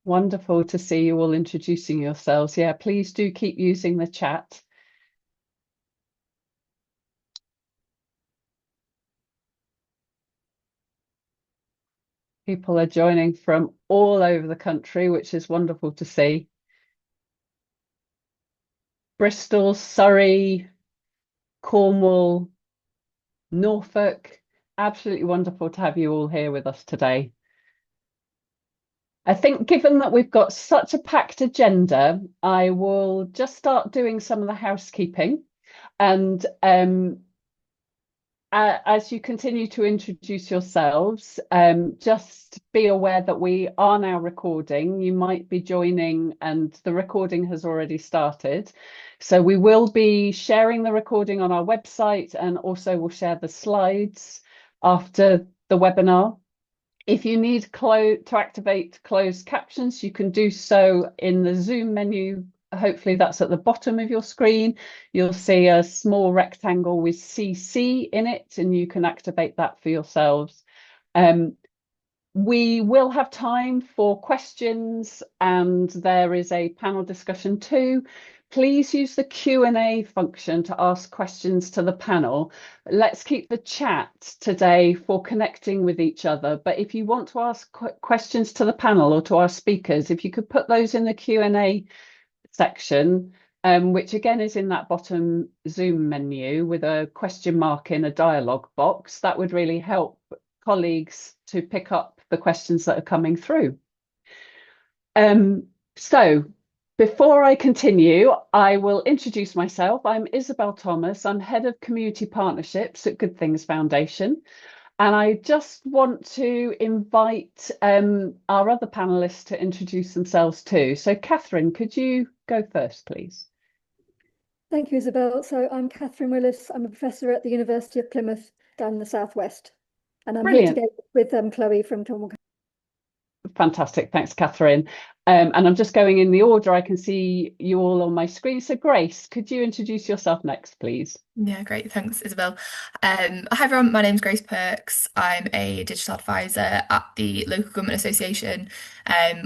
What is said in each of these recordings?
Wonderful to see you all introducing yourselves. Yeah, please do keep using the chat. People are joining from all over the country, which is wonderful to see. Bristol, Surrey, Cornwall, Norfolk. Absolutely wonderful to have you all here with us today. I think given that we've got such a packed agenda, I will just start doing some of the housekeeping. And as you continue to introduce yourselves, just be aware that we are now recording. You might be joining and the recording has already started. So we will be sharing the recording on our website, and also we'll share the slides after the webinar. If you need to activate closed captions, you can do so in the Zoom menu. Hopefully that's at the bottom of your screen. You'll see a small rectangle with CC in it, and you can activate that for yourselves. We will have time for questions, and there is a panel discussion too. Please use the Q&A function to ask questions to the panel. Let's keep the chat today for connecting with each other. But if you want to ask questions to the panel or to our speakers, if you could put those in the Q&A section, which again is in that bottom Zoom menu with a question mark in a dialog box, that would really help colleagues to pick up the questions that are coming through. So before I continue, I will introduce myself. I'm Isabel Thomas. I'm Head of Community Partnerships at Good Things Foundation. And I just want to invite our other panelists to introduce themselves too. So Catherine, could you go first, please? Thank you, Isabel. So I'm Catherine Willis. I'm a professor at the University of Plymouth down in the southwest. And I'm Brilliant. here today with Chloe from Cornwall Council. Fantastic. Thanks, Catherine. And I'm just going in the order. I can see you all on my screen. So Grace, could you introduce yourself next, please? Yeah, great. Thanks, Isabel. Hi, everyone. My name's Grace Perks. I'm a digital advisor at the Local Government Association,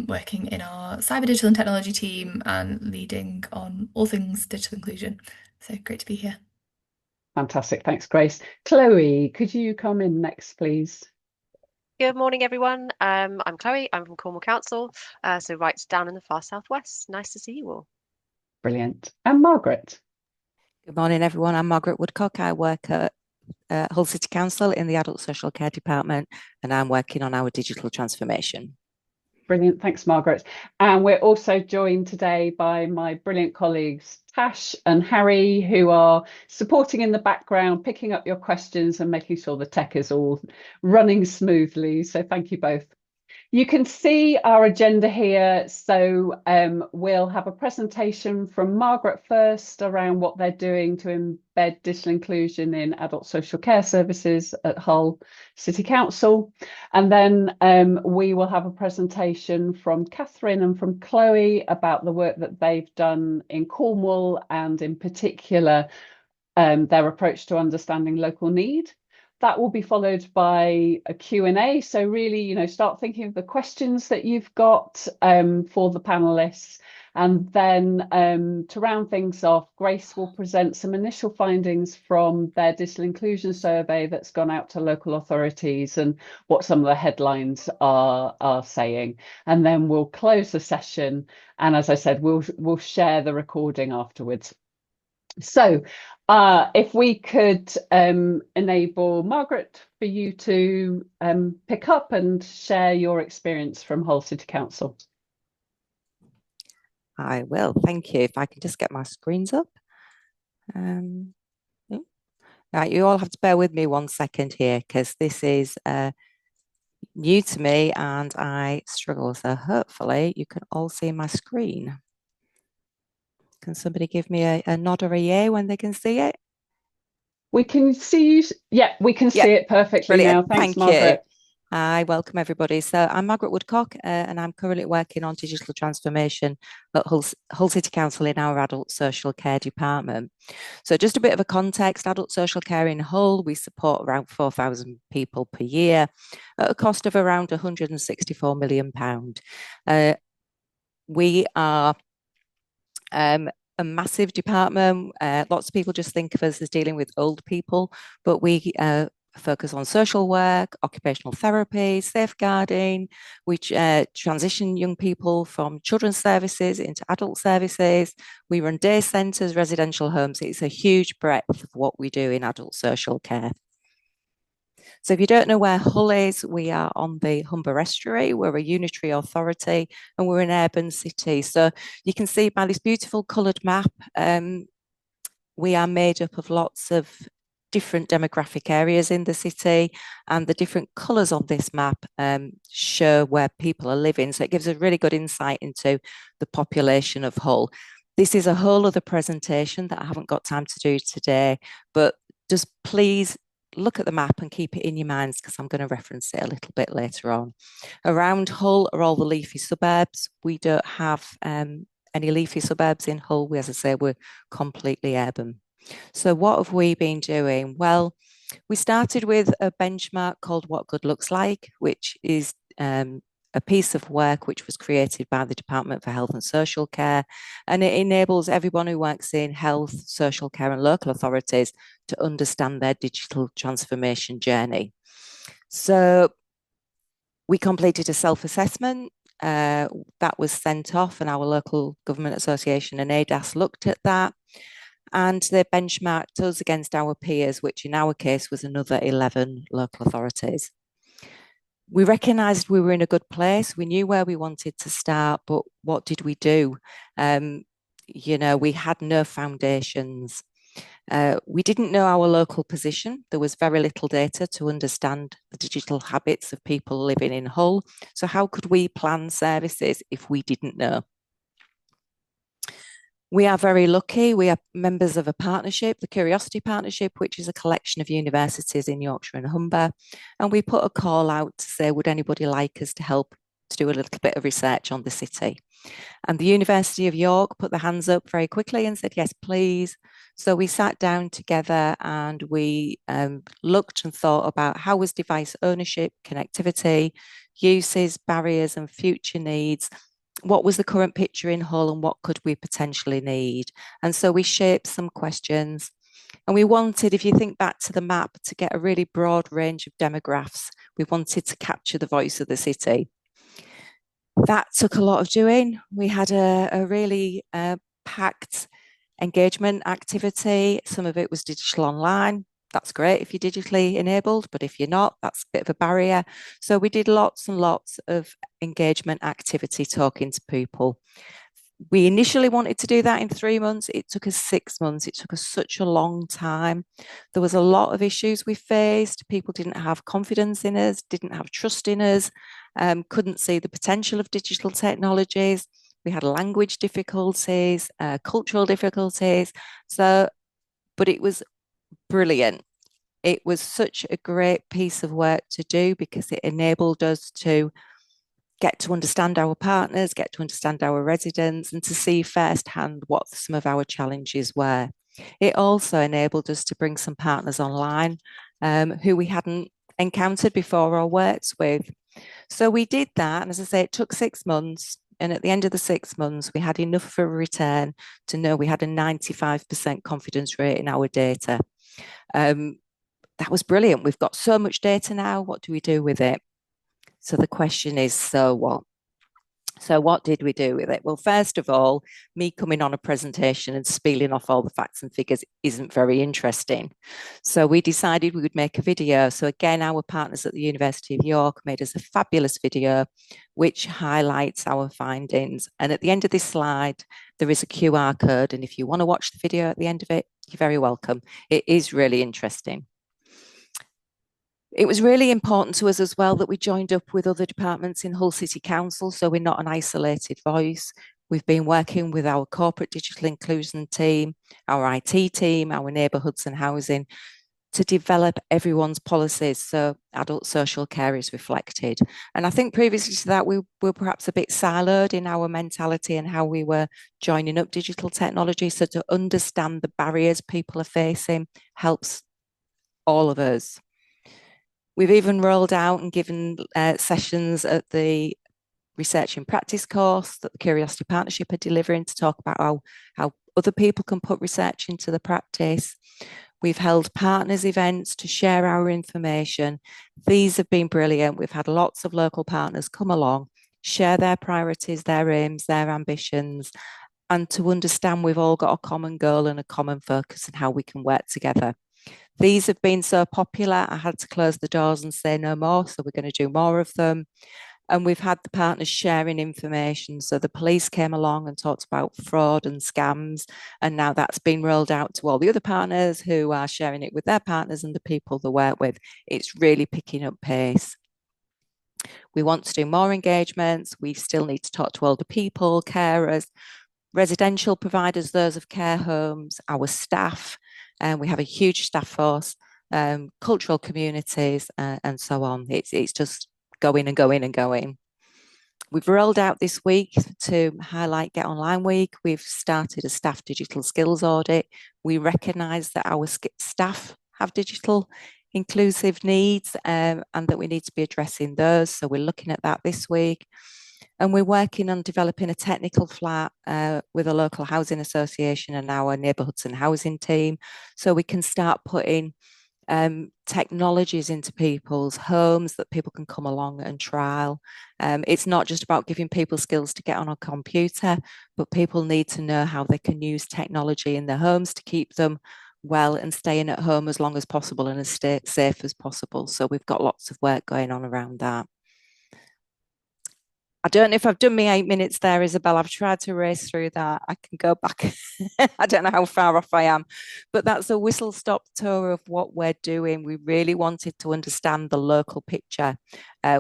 working in our cyber digital and technology team and leading on all things digital inclusion. So great to be here. Fantastic. Thanks, Grace. Chloe, could you come in next, please? Good morning, everyone. I'm Chloe. I'm from Cornwall Council, so right down in the far southwest. Nice to see you all. Brilliant. And Margaret. Good morning, everyone. I'm Margaret Woodcock. I work at Hull City Council in the Adult Social Care Department, and I'm working on our digital transformation. Brilliant. Thanks, Margaret. And we're also joined today by my brilliant colleagues, Tash and Harry, who are supporting in the background, picking up your questions and making sure the tech is all running smoothly. So thank you both. You can see our agenda here. So we'll have a presentation from Margaret first around what they're doing to embed digital inclusion in adult social care services at Hull City Council. And then we will have a presentation from Catherine and from Chloe about the work that they've done in Cornwall, and in particular, their approach to understanding local need. That will be followed by a Q&A. So really, start thinking of the questions that you've got for the panelists. And then to round things off, Grace will present some initial findings from their digital inclusion survey that's gone out to local authorities and what some of the headlines are saying. And then we'll close the session. And as I said, we'll share the recording afterwards. So if we could enable Margaret for you to pick up and share your experience from Hull City Council. I will, thank you. If I can just get my screens up. Now, you all have to bear with me 1 second here, because this is new to me and I struggle. So hopefully you can all see my screen. Can somebody give me a nod or a yay when they can see it? We can see you. Yeah, we can see it perfectly. Brilliant. Now. Thanks, Margaret. Hi, welcome everybody. So I'm Margaret Woodcock and I'm currently working on digital transformation at Hull City Council in our adult social care department. So just a bit of a context, adult social care in Hull, we support around 4,000 people per year at a cost of around £164 million. We are a massive department. Lots of people just think of us as dealing with old people, but we focus on social work, occupational therapy, safeguarding. We transition young people from children's services into adult services. We run day centres, residential homes. It's a huge breadth of what we do in adult social care. So if you don't know where Hull is, we are on the Humber Estuary. We're a unitary authority and we're an urban city. So you can see by this beautiful coloured map, we are made up of lots of different demographic areas in the city, and the different colours on this map show where people are living. So it gives a really good insight into the population of Hull. This is a whole other presentation that I haven't got time to do today, but just please look at the map and keep it in your minds because I'm going to reference it a little bit later on. Around Hull are all the leafy suburbs. We don't have any leafy suburbs in Hull. As I say, we're completely urban. So what have we been doing? Well, we started with a benchmark called What Good Looks Like, which is a piece of work which was created by the Department for Health and Social Care, and it enables everyone who works in health, social care and local authorities to understand their digital transformation journey. So we completed a self-assessment that was sent off, and our local government association and ADAS looked at that, and they benchmarked us against our peers, which in our case was another 11 local authorities. We recognised we were in a good place. We knew where we wanted to start, but what did we do? You know, we had no foundations. We didn't know our local position. There was very little data to understand the digital habits of people living in Hull. So how could we plan services if we didn't know? We are very lucky. We are members of a partnership, the Curiosity Partnership, which is a collection of universities in Yorkshire and Humber. And we put a call out to say, would anybody like us to help to do a little bit of research on the city? And the University of York put their hands up very quickly and said, yes, please. So we sat down together and we looked and thought about how was device ownership, connectivity, uses, barriers and future needs. What was the current picture in Hull and what could we potentially need? And so we shaped some questions, and we wanted, if you think back to the map, to get a really broad range of demographics. We wanted to capture the voice of the city. That took a lot of doing. We had a really packed engagement activity. Some of it was digital online. That's great if you're digitally enabled, but if you're not, that's a bit of a barrier. So we did lots and lots of engagement activity, talking to people. We initially wanted to do that in 3 months. It took us 6 months. It took us such a long time. There was a lot of issues we faced. People didn't have confidence in us, didn't have trust in us, couldn't see the potential of digital technologies. We had language difficulties, cultural difficulties. But it was brilliant. It was such a great piece of work to do because it enabled us to get to understand our partners, get to understand our residents, and to see firsthand what some of our challenges were. It also enabled us to bring some partners online who we hadn't encountered before or worked with. So we did that, and as I say, it took 6 months. And at the end of the 6 months, we had enough for a return to know we had a 95% confidence rate in our data. That was brilliant. We've got so much data now. What do we do with it? So the question is, so what? So what did we do with it? Well, first of all, me coming on a presentation and spieling off all the facts and figures isn't very interesting. So we decided we would make a video. So again, our partners at the University of York made us a fabulous video which highlights our findings. And at the end of this slide, there is a QR code. And if you want to watch the video at the end of it, you're very welcome. It is really interesting. It was really important to us as well that we joined up with other departments in Hull City Council, so we're not an isolated voice. We've been working with our corporate digital inclusion team, our IT team, our neighbourhoods and housing to develop everyone's policies so adult social care is reflected. And I think previously to that, we were perhaps a bit siloed in our mentality and how we were joining up digital technology. So to understand the barriers people are facing helps all of us. We've even rolled out and given sessions at the research in practice course that the Curiosity Partnership are delivering to talk about how other people can put research into the practice. We've held partners events to share our information. These have been brilliant. We've had lots of local partners come along, share their priorities, their aims, their ambitions, and to understand we've all got a common goal and a common focus and how we can work together. These have been so popular, I had to close the doors and say no more, so we're going to do more of them. And we've had the partners sharing information. So the police came along and talked about fraud and scams. And now that's been rolled out to all the other partners who are sharing it with their partners and the people they work with. It's really picking up pace. We want to do more engagements. We still need to talk to older people, carers, residential providers, those of care homes, our staff. We have a huge staff force, cultural communities, and so on. It's just going and going and going. We've rolled out this week to highlight Get Online Week. We've started a staff digital skills audit. We recognise that our staff have digital inclusive needs and that we need to be addressing those. So we're looking at that this week. And we're working on developing a technical flat with a local housing association and our neighbourhoods and housing team, so we can start putting technologies into people's homes that people can come along and trial. It's not just about giving people skills to get on a computer, but people need to know how they can use technology in their homes to keep them well and staying at home as long as possible and as safe as possible. So we've got lots of work going on around that. I don't know if I've done my 8 minutes there, Isabel. I've tried to race through that. I can go back. I don't know how far off I am, but that's a whistle-stop tour of what we're doing. We really wanted to understand the local picture.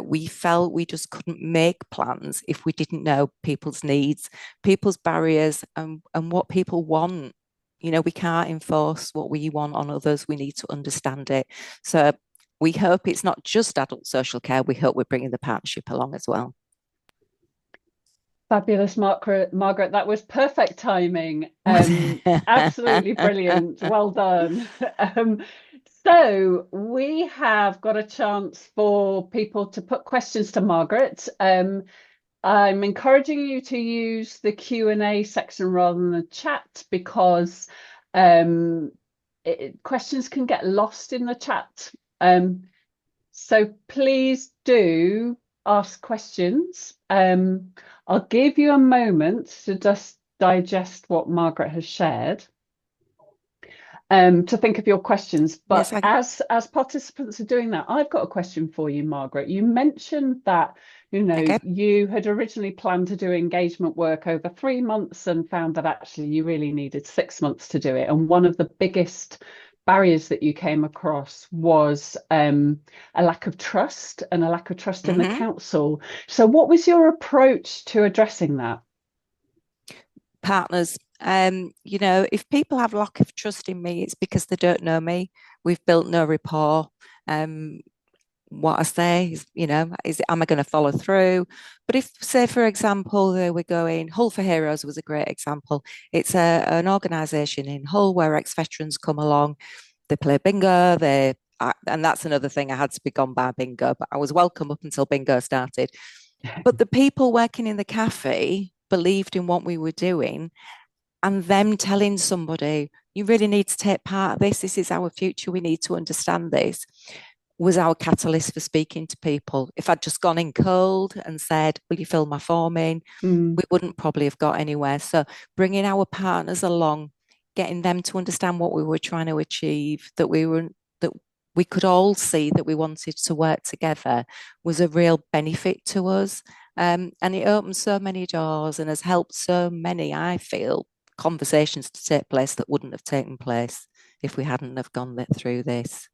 We felt we just couldn't make plans if we didn't know people's needs, people's barriers, and what people want. You know, we can't enforce what we want on others. We need to understand it. So we hope it's not just adult social care. We hope we're bringing the partnership along as well. Fabulous, Margaret. That was perfect timing. Absolutely brilliant. Well done. So we have got a chance for people to put questions to Margaret. I'm encouraging you to use the Q&A section rather than the chat, because questions can get lost in the chat. So please do ask questions. I'll give you a moment to just digest what Margaret has shared, to think of your questions. But yes, as participants are doing that, I've got a question for you, Margaret. You mentioned that, you know, you had originally planned to do engagement work over 3 months and found that actually you really needed 6 months to do it. And one of the biggest barriers that you came across was a lack of trust and a lack of trust in the council. So what was your approach to addressing that? Partners. You know, if people have lack of trust in me, it's because they don't know me. We've built no rapport. What I say is, you know, am I going to follow through? But if, say, for example, they were going, Hull for Heroes was a great example. It's an organisation in Hull where ex-veterans come along, they play bingo, and that's another thing, I had to be gone by bingo, but I was welcome up until bingo started. But the people working in the cafe believed in what we were doing, and them telling somebody, you really need to take part of this, this is our future, we need to understand this, was our catalyst for speaking to people. If I'd just gone in cold and said, will you fill my form in, we wouldn't probably have got anywhere. So bringing our partners along, getting them to understand what we were trying to achieve, that we could all see that we wanted to work together, was a real benefit to us. And it opened so many doors and has helped so many, I feel, conversations to take place that wouldn't have taken place if we hadn't have gone through this.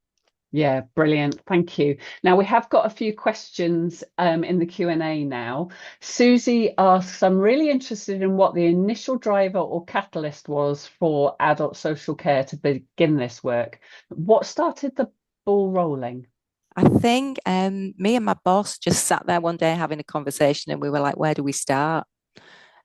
Yeah, brilliant. Thank you. Now we have got a few questions in the Q&A now. Susie asks, I'm really interested in what the initial driver or catalyst was for adult social care to begin this work. What started the ball rolling? I think me and my boss just sat there one day having a conversation and we were like, where do we start?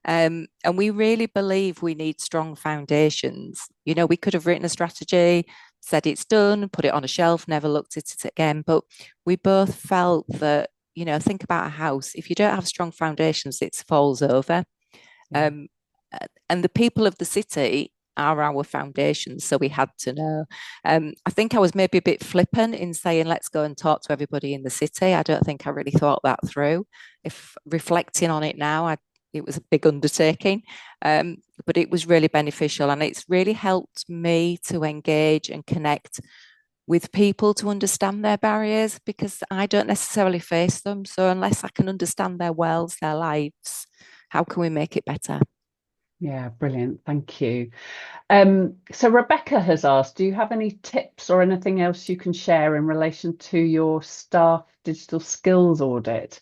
And we really believe we need strong foundations. You know, we could have written a strategy, said it's done, put it on a shelf, never looked at it again. But we both felt that you know, think about a house. If you don't have strong foundations, it falls over. Yeah. And the people of the city are our foundations, so we had to know. I think I was maybe a bit flippant in saying, let's go and talk to everybody in the city. I don't think I really thought that through. If reflecting on it now, it was a big undertaking, but it was really beneficial, and it's really helped me to engage and connect with people to understand their barriers, because I don't necessarily face them. So unless I can understand their worlds, their lives, how can we make it better? Yeah, brilliant. Thank you. So Rebecca has asked, do you have any tips or anything else you can share in relation to your staff digital skills audit?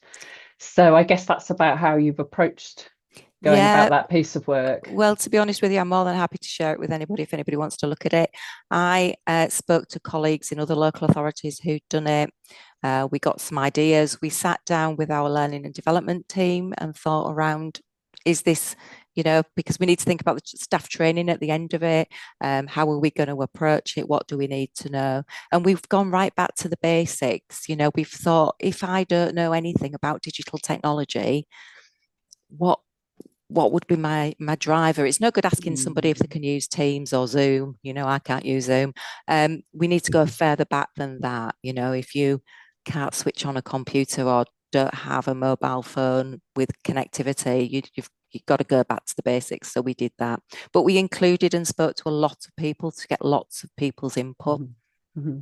So I guess that's about how you've approached going about that piece of work. Well, to be honest with you, I'm more than happy to share it with anybody if anybody wants to look at it. I spoke to colleagues in other local authorities who'd done it. We got some ideas. We sat down with our learning and development team and thought around, is this, you know, because we need to think about the staff training at the end of it. How are we going to approach it? What do we need to know? And we've gone right back to the basics. You know, we've thought, if I don't know anything about digital technology, what would be my driver? It's no good asking somebody if they can use Teams or Zoom. You know, I can't use Zoom. We need to go further back than that. You know, if you can't switch on a computer or don't have a mobile phone with connectivity, you've got to go back to the basics. So we did that, but we included and spoke to a lot of people to get lots of people's input. Mm-hmm.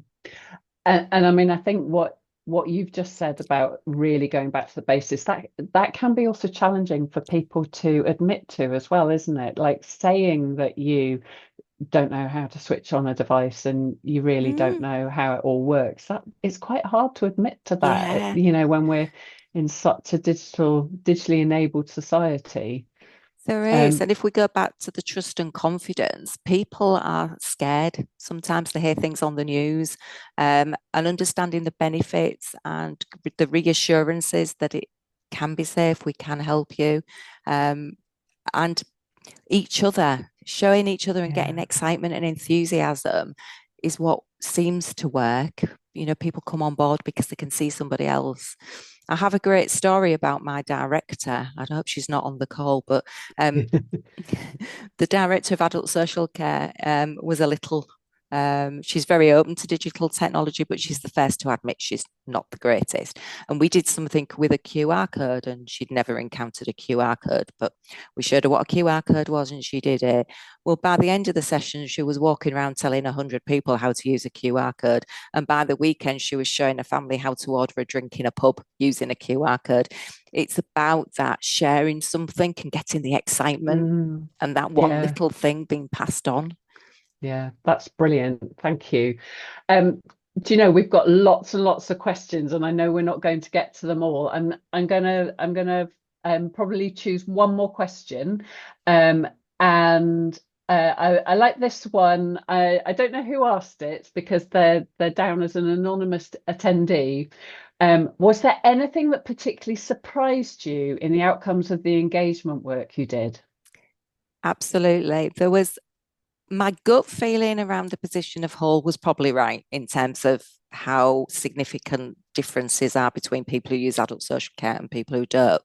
And I mean, I think what you've just said about really going back to the basics, that can be also challenging for people to admit to as well, isn't it? Like saying that you don't know how to switch on a device and you really don't know how it all works. That it's quite hard to admit to that, you know, when we're in such a digitally enabled society. There is. And if we go back to the trust and confidence, people are scared. Sometimes they hear things on the news, and understanding the benefits and the reassurances that it can be safe, we can help you, and each other, showing each other and getting excitement and enthusiasm is what seems to work. You know, people come on board because they can see somebody else. I have a great story about my director. I hope she's not on the call, but the director of adult social care was a little, she's very open to digital technology, but she's the first to admit she's not the greatest. And we did something with a QR code, and she'd never encountered a QR code, but we showed her what a QR code was and she did it. Well, by the end of the session, she was walking around telling 100 people how to use a QR code. And by the weekend, she was showing a family how to order a drink in a pub using a QR code. It's about that sharing something and getting the excitement and that one little thing being passed on. Yeah, that's brilliant. Thank you. Do you know, we've got lots and lots of questions, and I know we're not going to get to them all. And I'm gonna probably choose one more question. And I like this one. I don't know who asked it because they're down as an anonymous attendee. Was there anything that particularly surprised you in the outcomes of the engagement work you did? Absolutely. There was, my gut feeling around the position of Hull was probably right in terms of how significant differences are between people who use adult social care and people who don't.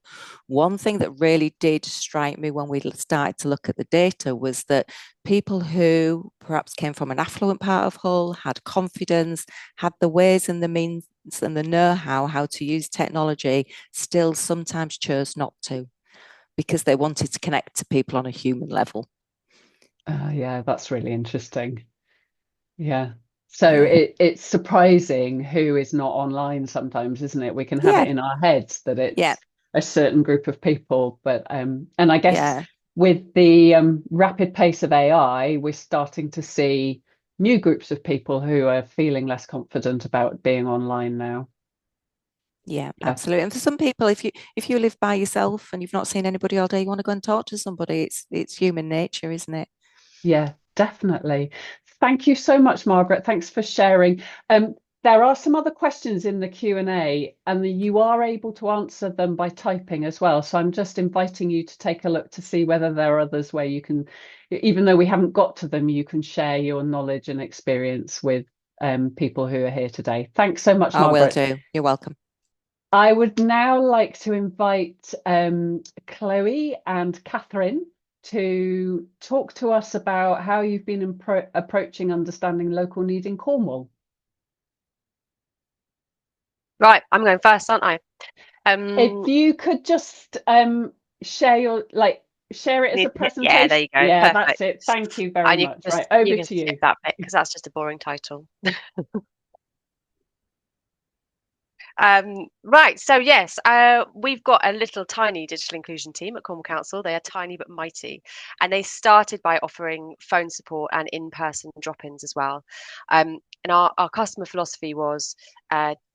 One thing that really did strike me when we started to look at the data was that people who perhaps came from an affluent part of Hull, had confidence, had the ways and the means and the know-how to use technology, still sometimes chose not to because they wanted to connect to people on a human level. Yeah, that's really interesting. Yeah. So it's surprising who is not online sometimes, isn't it? We can have it in our heads that it's a certain group of people, but and I guess with the rapid pace of AI, we're starting to see new groups of people who are feeling less confident about being online now. Yeah, absolutely. And for some people, if you live by yourself and you've not seen anybody all day, you want to go and talk to somebody. It's human nature, isn't it? Yeah, definitely. Thank you so much, Margaret. Thanks for sharing. There are some other questions in the Q&A, and you are able to answer them by typing as well. So I'm just inviting you to take a look to see whether there are others where you can, even though we haven't got to them, you can share your knowledge and experience with people who are here today. Thanks so much, Margaret. I will do. You're welcome. I would now like to invite Chloe and Catherine to talk to us about how you've been approaching understanding local need in Cornwall. Right, I'm going first, aren't I? If you could just share share it as a presentation. Yeah, there you go. Yeah, Perfect. that's it. Thank you very And you much. can just, Right, over you can to you. skip that bit because that's just a boring title. Right, so yes, we've got a little tiny digital inclusion team at Cornwall Council. They are tiny but mighty, and they started by offering phone support and in-person drop-ins as well. And our customer philosophy was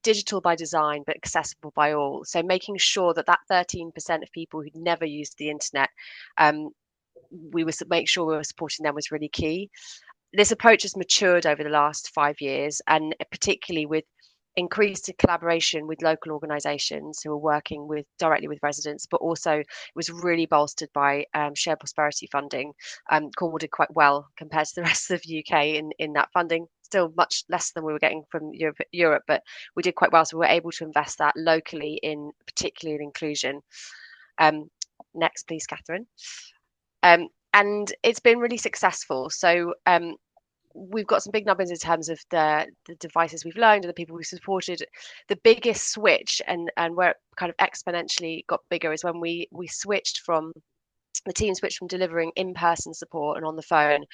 digital by design but accessible by all. So making sure that 13% of people who'd never used the internet, we would make sure we were supporting them was really key. This approach has matured over the last 5 years, and particularly with increased collaboration with local organisations who are working directly with residents, but also it was really bolstered by shared prosperity funding. Cornwall did quite well compared to the rest of the UK in that funding, still much less than we were getting from Europe, but we did quite well. So we were able to invest that locally in particularly in inclusion. Next, please, Catherine. And it's been really successful. So we've got some big numbers in terms of the devices we've loaned and the people we supported. The biggest switch and where it kind of exponentially got bigger is when the team switched from delivering in-person support and on the phone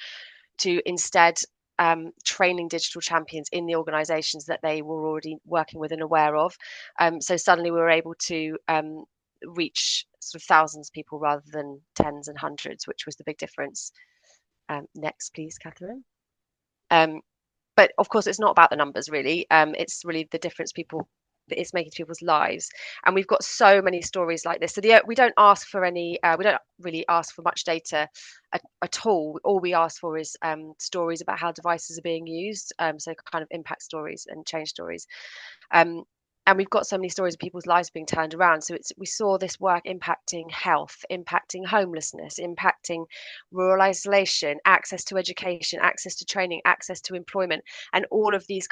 to instead training digital champions in the organisations that they were already working with and aware of. So suddenly we were able to reach sort of thousands of people rather than tens and hundreds, which was the big difference. Next, please, Catherine. But of course, it's not about the numbers, really. It's really the difference it's making to people's lives. And we've got so many stories like this. So we don't ask for we don't really ask for much data at all. All we ask for is stories about how devices are being used. So kind of impact stories and change stories. And we've got so many stories of people's lives being turned around. So we saw this work impacting health, impacting homelessness, impacting rural isolation, access to education, access to training, access to employment, and all of these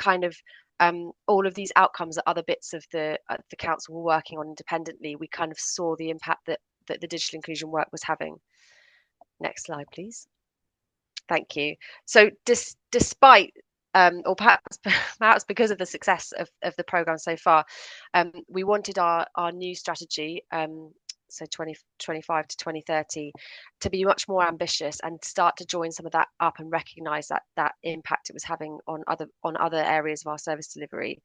outcomes that other bits of the council were working on independently. We kind of saw the impact that the digital inclusion work was having. Next slide, please. Thank you. So despite or perhaps because of the success of the programme so far, we wanted our new strategy, so 2025 to 2030, to be much more ambitious and start to join some of that up and recognise that impact it was having on other areas of our service delivery.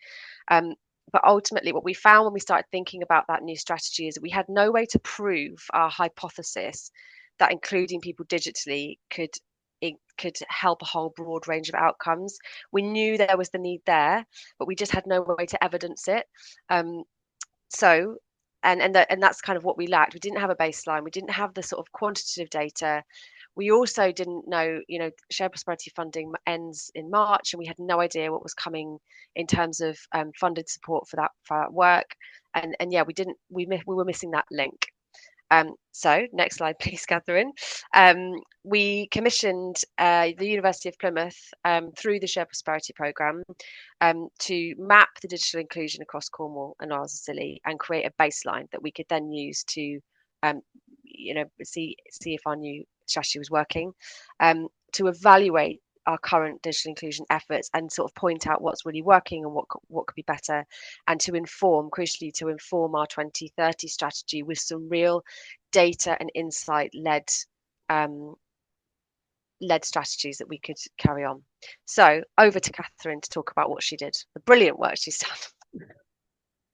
But ultimately, what we found when we started thinking about that new strategy is that we had no way to prove our hypothesis that including people digitally could help a whole broad range of outcomes. We knew there was the need there, but we just had no way to evidence it. And that's kind of what we lacked. We didn't have a baseline. We didn't have the sort of quantitative data. We also didn't know, shared prosperity funding ends in March, and we had no idea what was coming in terms of funded support for that work. And yeah, we were missing that link. So next slide, please, Catherine. We commissioned the University of Plymouth through the Shared Prosperity Programme to map the digital inclusion across Cornwall and Isles of Scilly and create a baseline that we could then use to, see if our new strategy was working, to evaluate our current digital inclusion efforts and sort of point out what's really working and what could be better, and crucially to inform our 2030 strategy with some real data and insight led strategies that we could carry on. So over to Catherine to talk about what she did, the brilliant work she's done.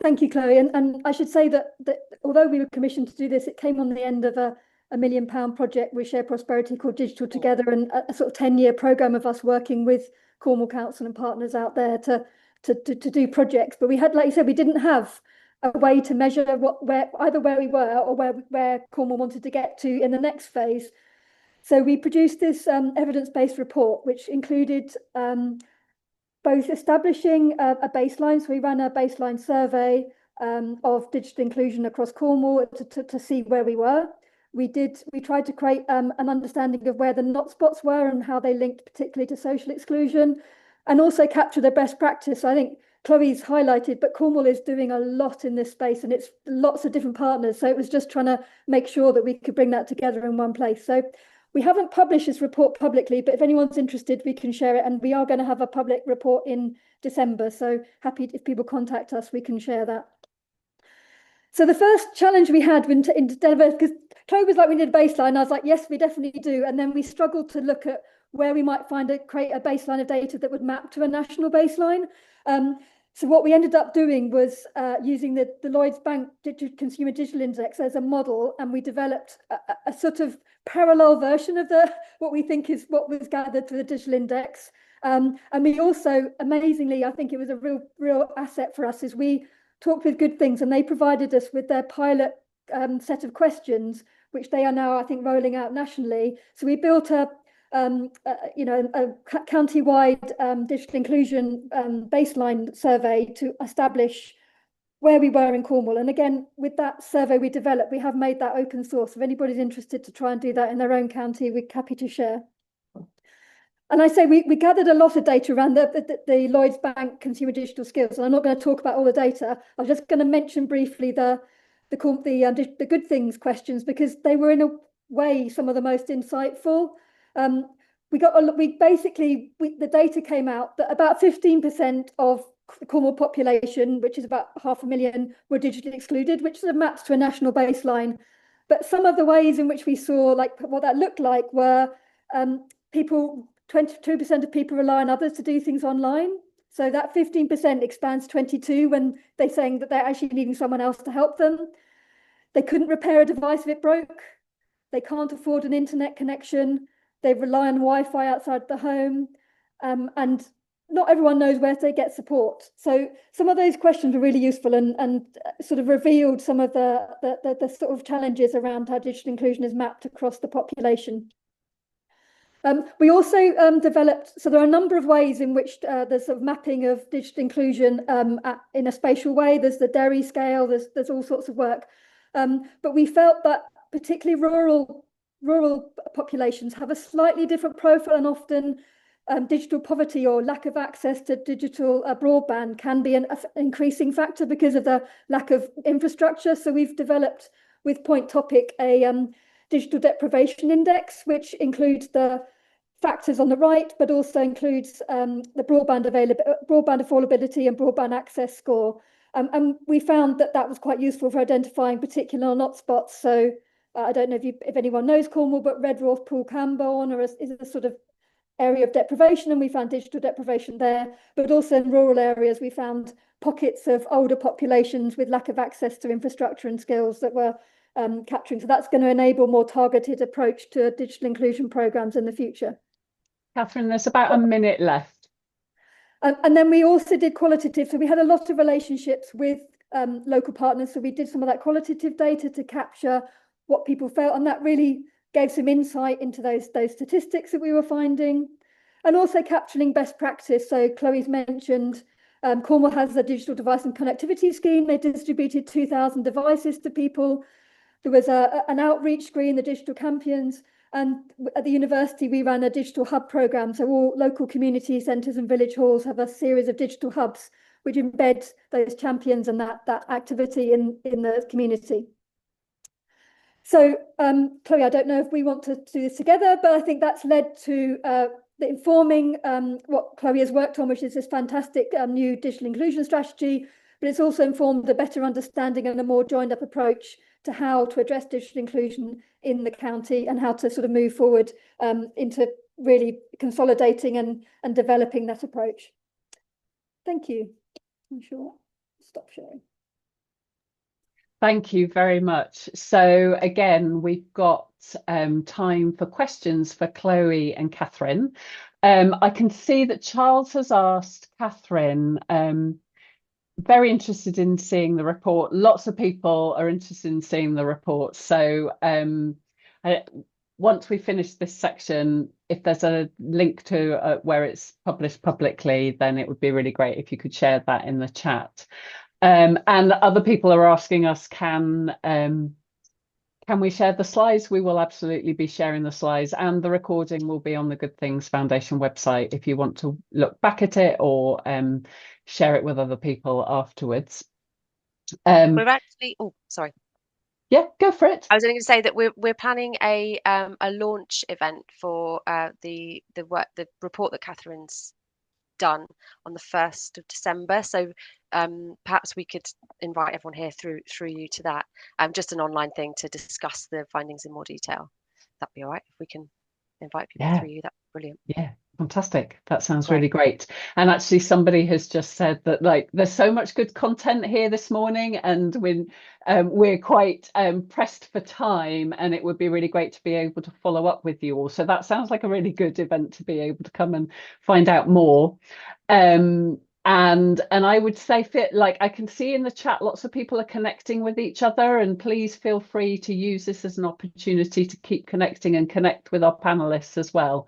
Thank you, Chloe. And I should say that although we were commissioned to do this, it came on the end of a £1 million project with Shared Prosperity called Digital Together, and a sort of 10-year programme of us working with Cornwall Council and partners out there to do projects. But we had, like you said, we didn't have a way to measure either where we were or where Cornwall wanted to get to in the next phase. So we produced this evidence-based report, which included both establishing a baseline. So we ran a baseline survey of digital inclusion across Cornwall to see where we were. We tried to create an understanding of where the not spots were and how they linked particularly to social exclusion, and also capture the best practice. So I think Chloe's highlighted, but Cornwall is doing a lot in this space, and it's lots of different partners. So it was just trying to make sure that we could bring that together in one place. So we haven't published this report publicly, but if anyone's interested, we can share it. And we are going to have a public report in December. So happy if people contact us, we can share that. So the first challenge we had in Denver, because Chloe was like, we need a baseline. I was like, yes, we definitely do. And then we struggled to look at where we might create a baseline of data that would map to a national baseline. So what we ended up doing was using the Lloyds Bank Consumer Digital Index as a model, and we developed a sort of parallel version of what we think is what was gathered through the digital index. And we also, amazingly, I think it was a real asset for us, is we talked with Good Things, and they provided us with their pilot set of questions, which they are now, I think, rolling out nationally. So we built a county-wide digital inclusion baseline survey to establish where we were in Cornwall. And again, with that survey we developed, we have made that open source. If anybody's interested to try and do that in their own county, we're happy to share. And I say we gathered a lot of data around the Lloyds Bank consumer digital skills. And I'm not going to talk about all the data. I'm just going to mention briefly the Good Things questions, because they were in a way some of the most insightful. The data came out that about 15% of the Cornwall population, which is about 500,000, were digitally excluded, which sort of maps to a national baseline. But some of the ways in which we saw like what that looked like were 22% of people rely on others to do things online. So that 15% expands 22 when they're saying that they're actually needing someone else to help them. They couldn't repair a device if it broke. They can't afford an internet connection. They rely on Wi-Fi outside the home. And not everyone knows where to get support. So some of those questions were really useful and sort of revealed some of the sort of challenges around how digital inclusion is mapped across the population. We also developed, so there are a number of ways in which there's sort of mapping of digital inclusion in a spatial way. There's the Derry scale, there's all sorts of work. But we felt that particularly rural populations have a slightly different profile, and often digital poverty or lack of access to digital broadband can be an increasing factor because of the lack of infrastructure. So we've developed with Point Topic a digital deprivation index, which includes the factors on the right, but also includes the broadband affordability and broadband access score. And we found that was quite useful for identifying particular hotspots. So I don't know if anyone knows Cornwall, but Redroth, Pool Camborne is a sort of area of deprivation, and we found digital deprivation there. But also in rural areas, we found pockets of older populations with lack of access to infrastructure and skills that were capturing. So that's going to enable more targeted approach to digital inclusion programs in the future. Catherine, there's about a minute left. And then we also did qualitative. So we had a lot of relationships with local partners. So we did some of that qualitative data to capture what people felt, and that really gave some insight into those statistics that we were finding, and also capturing best practice. So Chloe's mentioned Cornwall has a digital device and connectivity scheme. They distributed 2,000 devices to people. There was an outreach screen, the digital champions, and at the university we ran a digital hub program. So all local community centres and village halls have a series of digital hubs which embed those champions and that activity in the community. So Chloe, I don't know if we want to do this together, but I think that's led to the informing what Chloe has worked on, which is this fantastic new digital inclusion strategy, but it's also informed a better understanding and a more joined up approach to how to address digital inclusion in the county and how to sort of move forward into really consolidating and developing that approach. Thank you. I'm sure I'll stop sharing. Thank you very much. So again, we've got time for questions for Chloe and Catherine. I can see that Charles has asked Catherine, very interested in seeing the report. Lots of people are interested in seeing the report. So once we finish this section, if there's a link to where it's published publicly, then it would be really great if you could share that in the chat. And other people are asking us, can can we share the slides? We will absolutely be sharing the slides, and the recording will be on the Good Things Foundation website if you want to look back at it or share it with other people afterwards. We're actually, oh, sorry. Yeah, go for it. I was going to say that we're planning a launch event for the report that Catherine's done on the 1st of December. So perhaps we could invite everyone here through you to that. Just an online thing to discuss the findings in more detail. That'd be all right if we can invite people through you. That's brilliant. Yeah, fantastic. That sounds really great. And actually, somebody has just said that, like, there's so much good content here this morning, and we're quite pressed for time, and it would be really great to be able to follow up with you all. So that sounds like a really good event to be able to come and find out more. And I would say, like, I can see in the chat lots of people are connecting with each other, and please feel free to use this as an opportunity to keep connecting and connect with our panelists as well.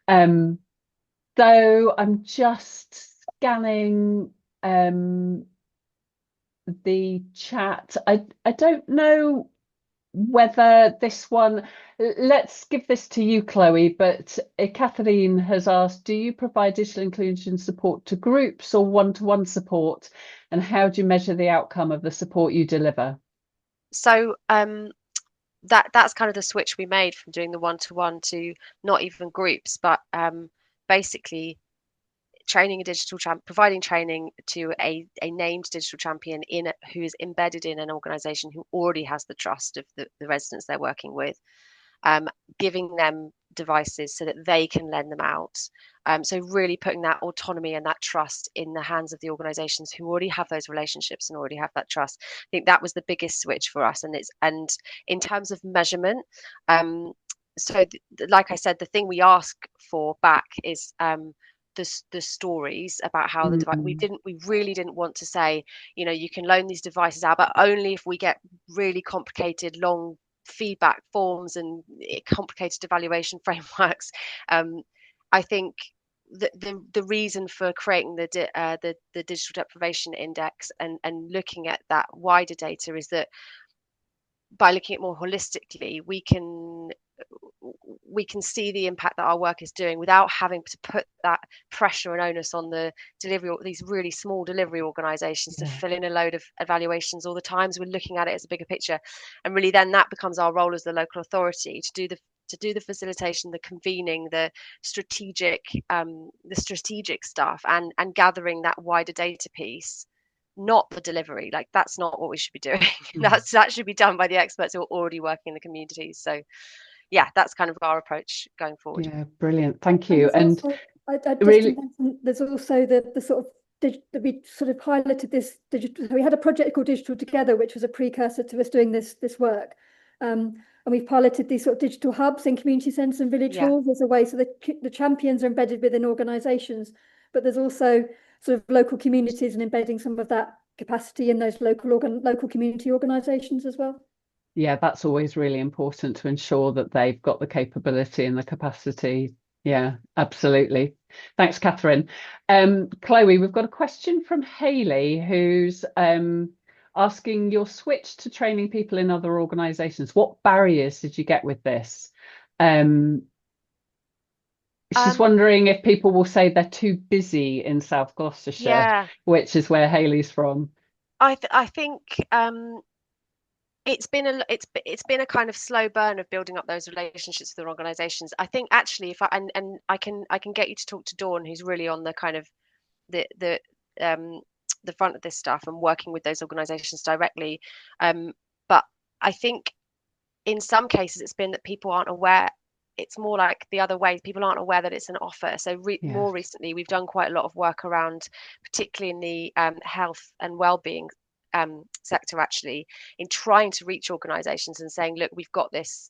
So I'm just scanning the chat. I don't know whether this one, let's give this to you, Chloe, but Catherine has asked, do you provide digital inclusion support to groups or one-to-one support, and how do you measure the outcome of the support you deliver? So that's kind of the switch we made from doing the one-to-one to not even groups, but basically training a digital providing training to a named digital champion who is embedded in an organization who already has the trust of the residents they're working with, giving them devices so that they can lend them out. So really putting that autonomy and that trust in the hands of the organizations who already have those relationships and already have that trust. I think that was the biggest switch for us. And in terms of measurement, like I said, the thing we ask for back is the stories about how the device. We really didn't want to say, you can loan these devices out, but only if we get really complicated, long feedback forms and complicated evaluation frameworks. I think the reason for creating the digital deprivation index and looking at that wider data is that by looking at it more holistically, we can see the impact that our work is doing without having to put that pressure and onus on the delivery, these really small delivery organizations to fill in a load of evaluations all the time. So we're looking at it as a bigger picture, and really then that becomes our role as the local authority to do the facilitation, the convening, the strategic stuff, and gathering that wider data piece, not the delivery. Like, that's not what we should be doing. That should be done by the experts who are already working in the communities. So yeah, that's kind of our approach going forward. Yeah, brilliant. Thank you. And I just really mention, there's also the sort of we sort of highlighted this digital. We had a project called Digital Together, which was a precursor to us doing this work. And we've piloted these sort of digital hubs in community centres and village halls as a way so the champions are embedded within organisations, but there's also sort of local communities and embedding some of that capacity in those local community organisations as well. Yeah, that's always really important to ensure that they've got the capability and the capacity. Yeah, absolutely. Thanks, Catherine. Chloe, we've got a question from Hayley, who's asking, your switch to training people in other organisations, what barriers did you get with this? She's wondering if people will say they're too busy in South Gloucestershire, which is where Hayley's from. I think it's been a kind of slow burn of building up those relationships with organisations. I think actually, if I can get you to talk to Dawn, who's really on the kind of the front of this stuff and working with those organisations directly. But I think in some cases it's been that people aren't aware. It's more like the other way. People aren't aware that it's an offer. So more recently, we've done quite a lot of work around, particularly in the health and wellbeing sector, actually, in trying to reach organisations and saying, look, we've got this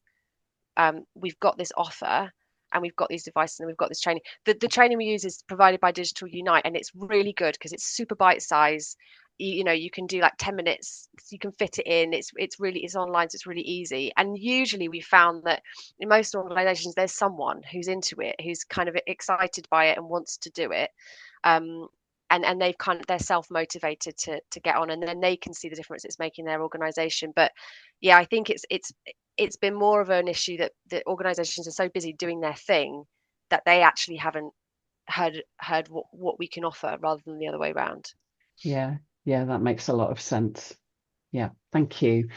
offer, and we've got these devices, and we've got this training. The training we use is provided by Digital Unite, and it's really good because it's super bite size. You can do like 10 minutes, you can fit it in. It's online, so it's really easy. And usually we found that in most organizations there's someone who's into it, who's kind of excited by it and wants to do it. and they're self-motivated to get on, and then they can see the difference it's making in their organization. But yeah, I think it's been more of an issue that the organizations are so busy doing their thing that they actually haven't heard what we can offer, rather than the other way around. Yeah, that makes a lot of sense. Yeah, thank you.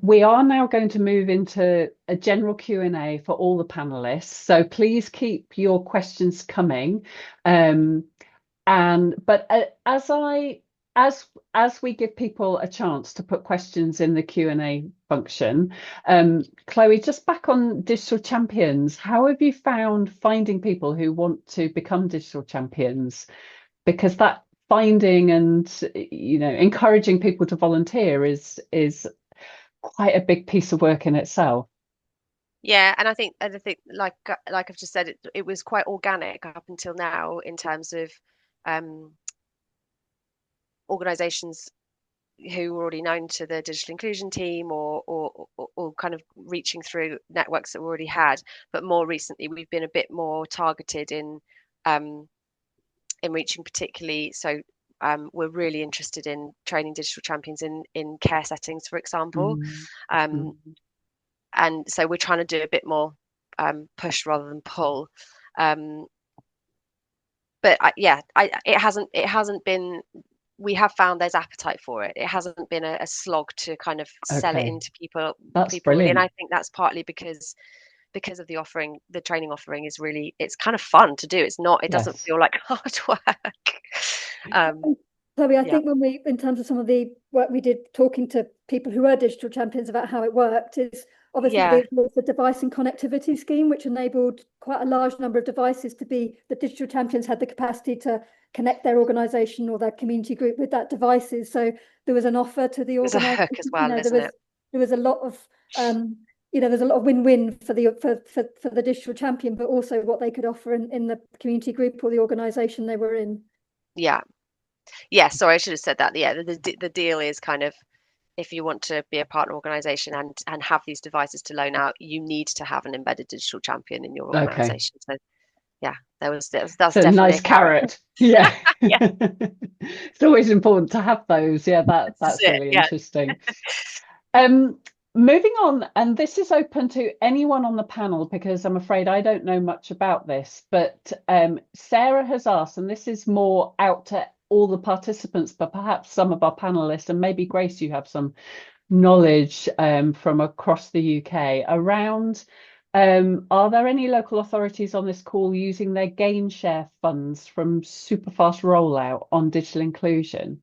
We are now going to move into a general Q&A for all the panelists, so please keep your questions coming. But as we give people a chance to put questions in the Q&A function, Chloe, just back on digital champions, how have you found finding people who want to become digital champions? Because that finding and encouraging people to volunteer is quite a big piece of work in itself. Yeah, and I think like I've just said, it was quite organic up until now in terms of organizations who were already known to the digital inclusion team, or kind of reaching through networks that we already had. But more recently, we've been a bit more targeted in reaching particularly. So we're really interested in training digital champions in care settings, for example. And so we're trying to do a bit more push rather than pull. But it hasn't been. We have found there's appetite for it. It hasn't been a slog to kind of sell it into people. That's people really. brilliant. And I think that's partly because of the offering. The training offering is really, it's kind of fun to do. It's not. It doesn't feel like hard work. Chloe, I think when in terms of some of the work we did talking to people who were digital champions about how it worked, is obviously the device and connectivity scheme, which enabled quite a large number of devices to be, the digital champions had the capacity to connect their organisation or their community group with that devices. So there was an offer to the organisation. There's a hook as well, isn't it? There was a lot of there's a lot of win-win for the digital champion, but also what they could offer in the community group or the organisation they were in. Yeah, sorry, I should have said that. Yeah, the deal is kind of, if you want to be a partner organisation and have these devices to loan out, you need to have an embedded digital champion in your organisation. So yeah, that's definitely a nice carrot. Yeah. Yeah. It's always important to have those. Yeah, that's really interesting. Moving on, and this is open to anyone on the panel, because I'm afraid I don't know much about this, but Sarah has asked, and this is more out to all the participants, but perhaps some of our panelists, and maybe Grace, you have some knowledge from across the UK around, are there any local authorities on this call using their gain share funds from Superfast rollout on digital inclusion?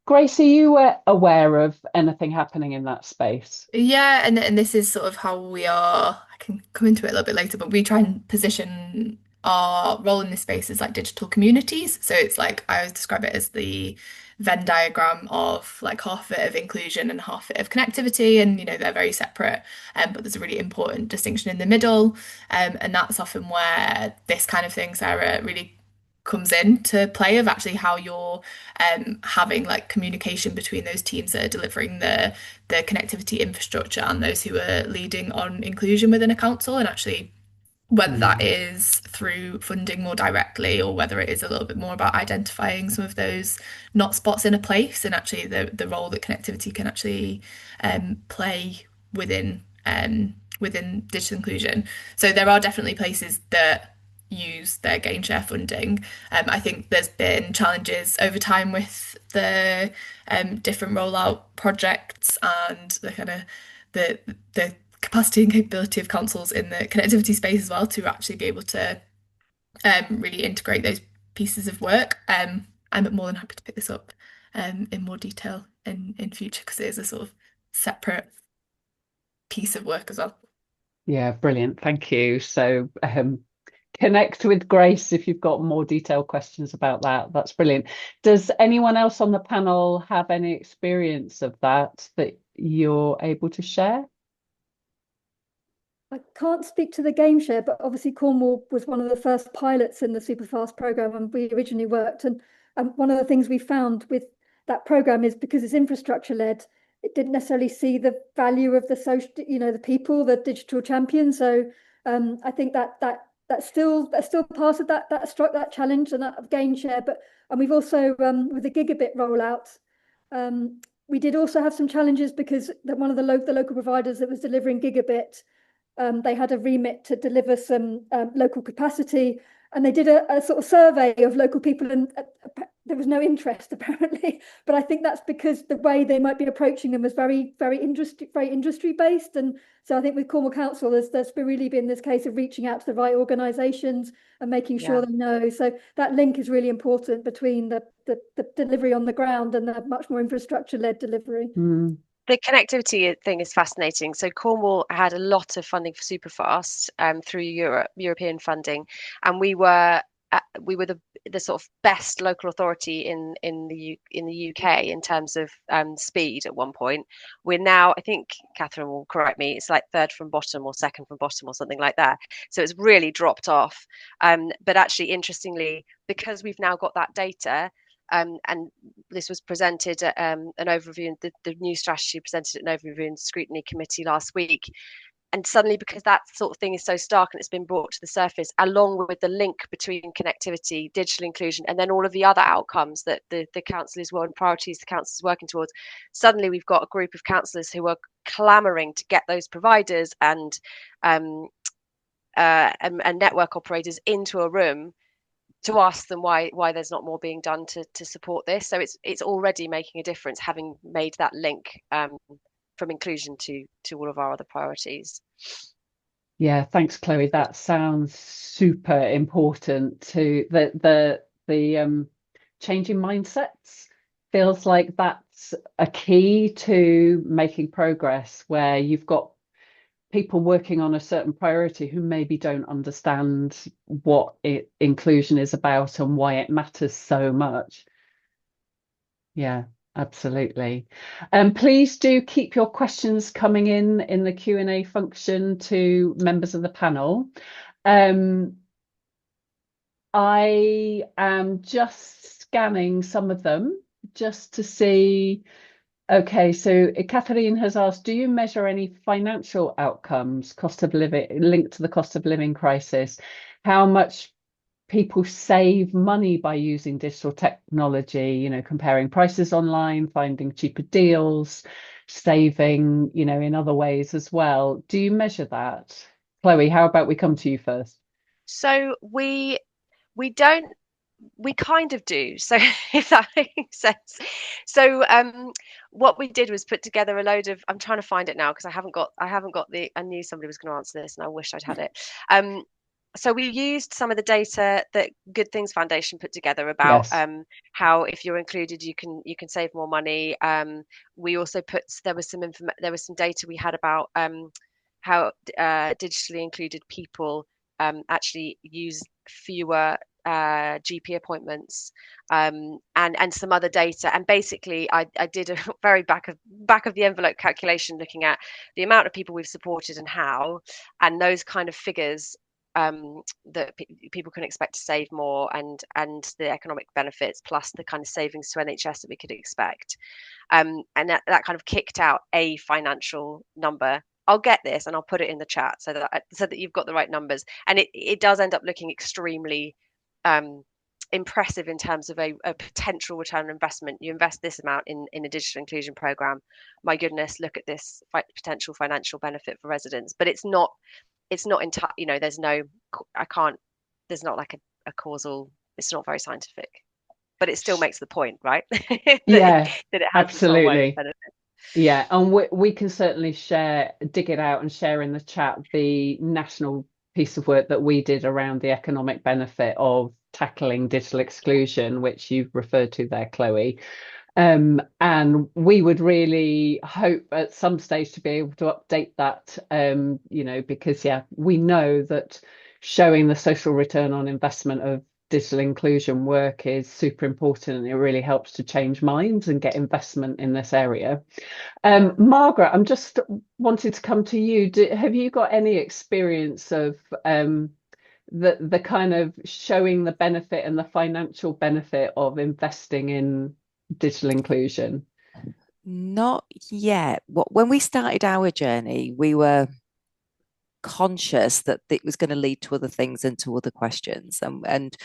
Grace, are you aware of anything happening in that space? Yeah, and this is sort of how we are. I can come into it a little bit later, but we try and position our role in this space as like digital communities. So it's like, I always describe it as the Venn diagram of like half of it of inclusion and half of it of connectivity, and they're very separate, but there's a really important distinction in the middle, and that's often where this kind of thing, Sarah, really comes into play, of actually how you're having like communication between those teams that are delivering the connectivity infrastructure and those who are leading on inclusion within a council, and actually whether that is through funding more directly, or whether it is a little bit more about identifying some of those not spots in a place, and actually the role that connectivity can actually play within digital inclusion. So there are definitely places that use their gain share funding. I think there's been challenges over time with the different rollout projects and the kind of the capacity and capability of councils in the connectivity space as well, to actually be able to really integrate those pieces of work. I'm more than happy to pick this up in more detail in future, because it is a sort of separate piece of work as well. Yeah, brilliant. Thank you. So connect with Grace if you've got more detailed questions about that. That's brilliant. Does anyone else on the panel have any experience of that you're able to share? I can't speak to the game share, but obviously Cornwall was one of the first pilots in the Superfast programme when we originally worked. And one of the things we found with that programme is, because it's infrastructure led, it didn't necessarily see the value of the social, the people, the digital champions. So I think that that's still part of that challenge and that gain share. And we've also with the gigabit rollout, we did also have some challenges because one of the local providers that was delivering gigabit, they had a remit to deliver some local capacity, and they did a sort of survey of local people, and there was no interest apparently. But I think that's because the way they might be approaching them was very industry based. And so I think with Cornwall Council, there's really been this case of reaching out to the right organisations and making sure they know. So that link is really important between the delivery on the ground and the much more infrastructure led delivery. The connectivity thing is fascinating. So Cornwall had a lot of funding for Superfast through European funding, and we were the sort of best local authority in the UK in terms of speed at one point. We're now, I think Catherine will correct me, it's like third from bottom or second from bottom or something like that. So it's really dropped off. But actually, interestingly, because we've now got that data. And this was presented at an overview, the new strategy presented at an overview and scrutiny committee last week. And suddenly, because that sort of thing is so stark and it's been brought to the surface, along with the link between connectivity, digital inclusion, and then all of the other outcomes that the council is and priorities the council is working towards, suddenly we've got a group of councillors who are clamouring to get those providers and network operators into a room to ask them why there's not more being done to support this. So it's already making a difference, having made that link from inclusion to all of our other priorities. Yeah, thanks, Chloe. That sounds super important to the changing mindsets. Feels like that's a key to making progress, where you've got people working on a certain priority who maybe don't understand what inclusion is about and why it matters so much. Yeah, absolutely. Please do keep your questions coming in the Q&A function to members of the panel. I am just scanning some of them just to see. Okay, so Catherine has asked, do you measure any financial outcomes, cost of living, linked to the cost of living crisis? How much people save money by using digital technology, comparing prices online, finding cheaper deals, saving, in other ways as well. Do you measure that? Chloe, how about we come to you first? So we don't. We kind of do, so if that makes sense. So what we did was put together a load of, I'm trying to find it now because I haven't got I knew somebody was going to answer this and I wish I'd had it. So we used some of the data that Good Things Foundation put together about how if you're included you can save more money. We also there was some data we had about how digitally included people actually use fewer GP appointments and some other data. And basically I did a very back of the envelope calculation looking at the amount of people we've supported and how, and those kind of figures that people can expect to save more, and the economic benefits plus the kind of savings to NHS that we could expect, and that kind of kicked out a financial number. I'll get this and I'll put it in the chat so that you've got the right numbers, and it does end up looking extremely impressive in terms of a potential return on investment. You invest this amount in a digital inclusion program, my goodness, look at this potential financial benefit for residents. But it's not entirely, there's not like a causal, it's not very scientific, but it still makes the point, right? that it has absolutely. Yeah, and we can certainly dig it out and share in the chat the national piece of work that we did around the economic benefit of tackling digital exclusion, which you've referred to there, Chloe. And we would really hope at some stage to be able to update that, because we know that showing the social return on investment of digital inclusion work is super important, and it really helps to change minds and get investment in this area. Margaret, I'm just wanted to come to you. Have you got any experience of the kind of showing the benefit and the financial benefit of investing in digital inclusion? Not yet. When we started our journey, we were conscious that it was going to lead to other things and to other questions. And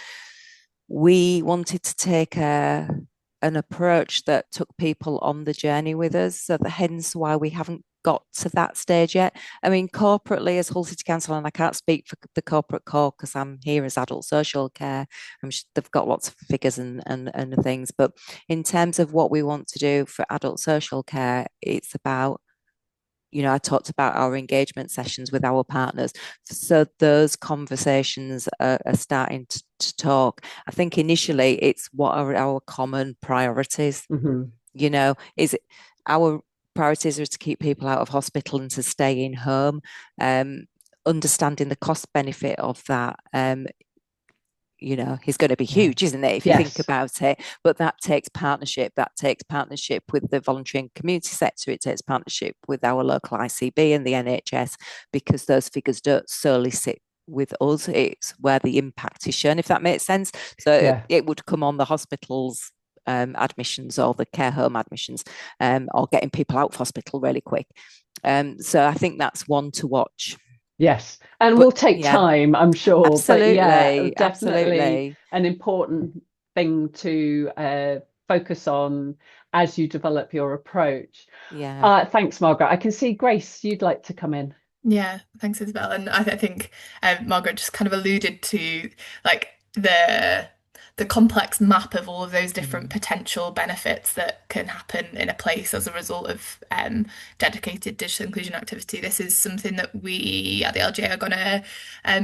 we wanted to take an approach that took people on the journey with us. So that hence why we haven't got to that stage yet. I mean, corporately as Hull City Council, and I can't speak for the corporate core because I'm here as adult social care. They've got lots of figures and things, but in terms of what we want to do for adult social care, it's about, I talked about our engagement sessions with our partners. So those conversations are starting to talk. I think initially it's what are our common priorities? Is it our priorities are to keep people out of hospital and to stay in home, understanding the cost benefit of that. Is going to be huge, isn't it, if you think about it? But that takes partnership. That takes partnership with the voluntary and community sector. It takes partnership with our local ICB and the NHS, because those figures don't solely sit with us. It's where the impact is shown, if that makes sense. So it would come on the hospitals admissions or the care home admissions, or getting people out of hospital really quick. So I think that's one to watch. Yes, and will take time, I'm sure. Absolutely, but definitely absolutely. An important thing to focus on as you develop your approach. Thanks, Margaret. I can see Grace, you'd like to come in. Yeah, thanks, Isabel. And I think Margaret just kind of alluded to like the complex map of all of those different potential benefits that can happen in a place as a result of dedicated digital inclusion activity. This is something that we at the LGA are going to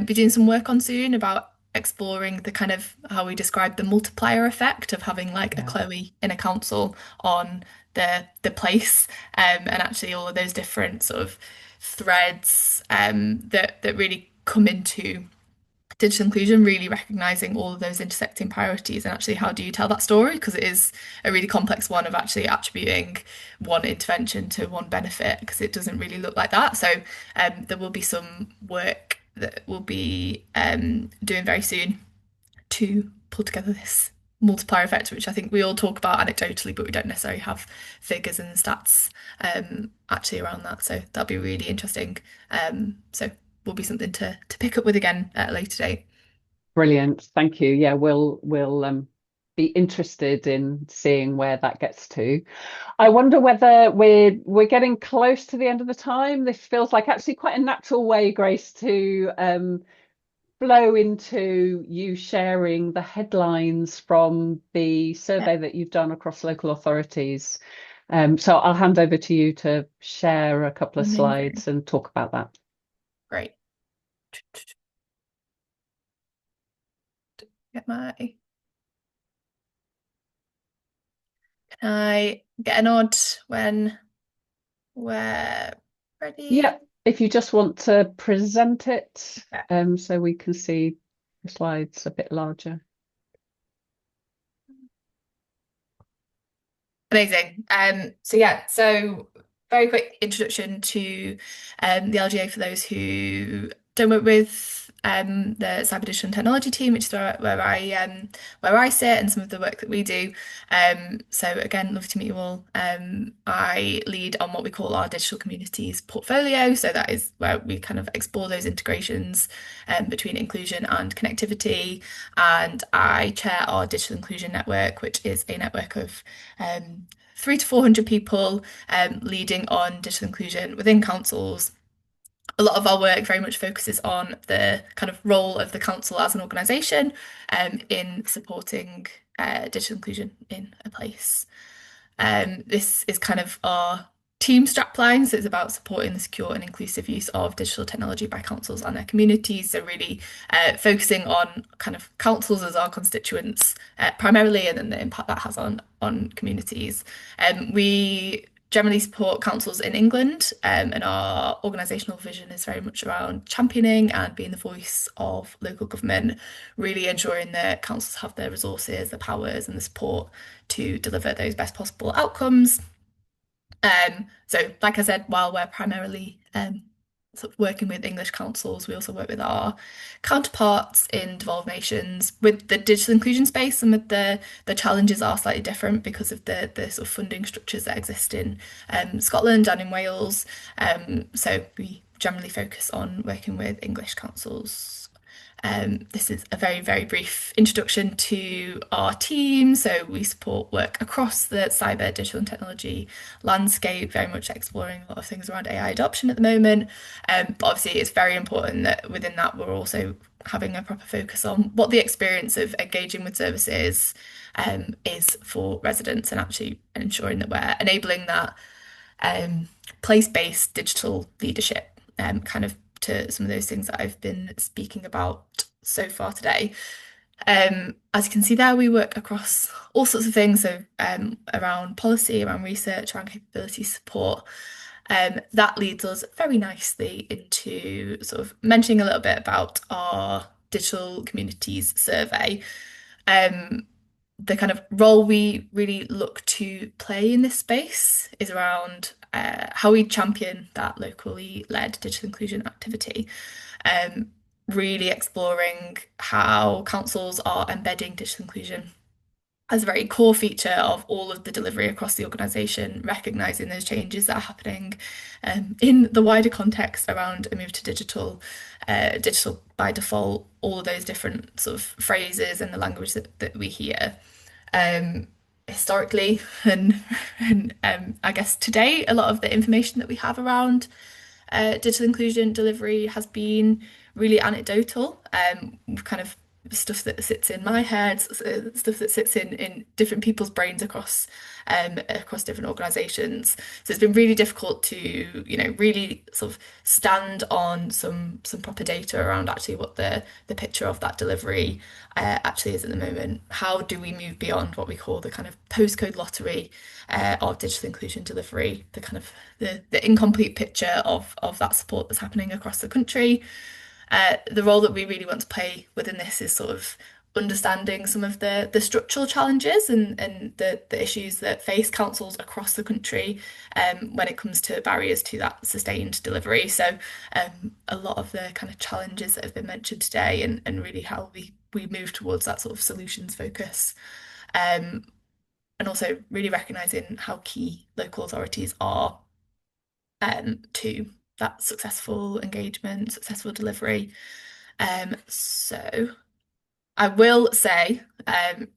be doing some work on soon, about exploring the kind of how we describe the multiplier effect of having like a Chloe in a council on the place, and actually all of those different sort of threads that really come into digital inclusion, really recognizing all of those intersecting priorities, and actually how do you tell that story, because it is a really complex one of actually attributing one intervention to one benefit, because it doesn't really look like that. So there will be some work that we'll be doing very soon to pull together this multiplier effect, which I think we all talk about anecdotally, but we don't necessarily have figures and stats actually around that. So that'll be really interesting. So will be something to pick up with again at a later date. Brilliant, thank you. Yeah, we'll be interested in seeing where that gets to. I wonder whether we're getting close to the end of the time. This feels like actually quite a natural way, Grace, to flow into you sharing the headlines from the survey that you've done across local authorities. So I'll hand over to you to share a couple of slides and talk about that. Great. Can I get a nod when we're ready? Yeah, if you just want to present it, so we can see the slides a bit larger. Amazing. So very quick introduction to the LGA for those who don't work with the cyber digital and technology team, which is where I sit, and some of the work that we do. So again, lovely to meet you all. I lead on what we call our digital communities portfolio. So that is where we kind of explore those integrations between inclusion and connectivity. And I chair our digital inclusion network, which is a network of 300 to 400 people leading on digital inclusion within councils. A lot of our work very much focuses on the kind of role of the council as an organisation in supporting digital inclusion in a place. This is kind of our team strapline, so it's about supporting the secure and inclusive use of digital technology by councils and their communities. So really focusing on kind of councils as our constituents primarily, and then the impact that has on communities. We generally support councils in England, and our organisational vision is very much around championing and being the voice of local government, really ensuring that councils have the resources, the powers and the support to deliver those best possible outcomes. So like I said, while we're primarily sort of working with English councils, we also work with our counterparts in devolved nations with the digital inclusion space. Some of the challenges are slightly different because of the sort of funding structures that exist in Scotland and in Wales. So we generally focus on working with English councils. This is a very, very brief introduction to our team. So we support work across the cyber, digital and technology landscape, very much exploring a lot of things around AI adoption at the moment. But obviously it's very important that within that we're also having a proper focus on what the experience of engaging with services is for residents, and actually ensuring that we're enabling that place-based digital leadership, kind of to some of those things that I've been speaking about so far today. As you can see there, we work across all sorts of things, so around policy, around research, around capability support. That leads us very nicely into sort of mentioning a little bit about our digital communities survey. The kind of role we really look to play in this space is around how we champion that locally led digital inclusion activity. Really exploring how councils are embedding digital inclusion as a very core feature of all of the delivery across the organisation, recognising those changes that are happening in the wider context around a move to digital, digital by default, all of those different sort of phrases and the language that we hear. Historically and I guess today, a lot of the information that we have around digital inclusion delivery has been really anecdotal, kind of stuff that sits in my head, stuff that sits in different people's brains across different organisations. So it's been really difficult to, really sort of stand on some proper data around actually what the picture of that delivery actually is at the moment. How do we move beyond what we call the kind of postcode lottery of digital inclusion delivery, the kind of the incomplete picture of that support that's happening across the country? The role that we really want to play within this is sort of understanding some of the structural challenges and the issues that face councils across the country when it comes to barriers to that sustained delivery. So a lot of the kind of challenges that have been mentioned today, and really how we move towards that sort of solutions focus. And also really recognising how key local authorities are to that successful engagement, successful delivery. So I will say,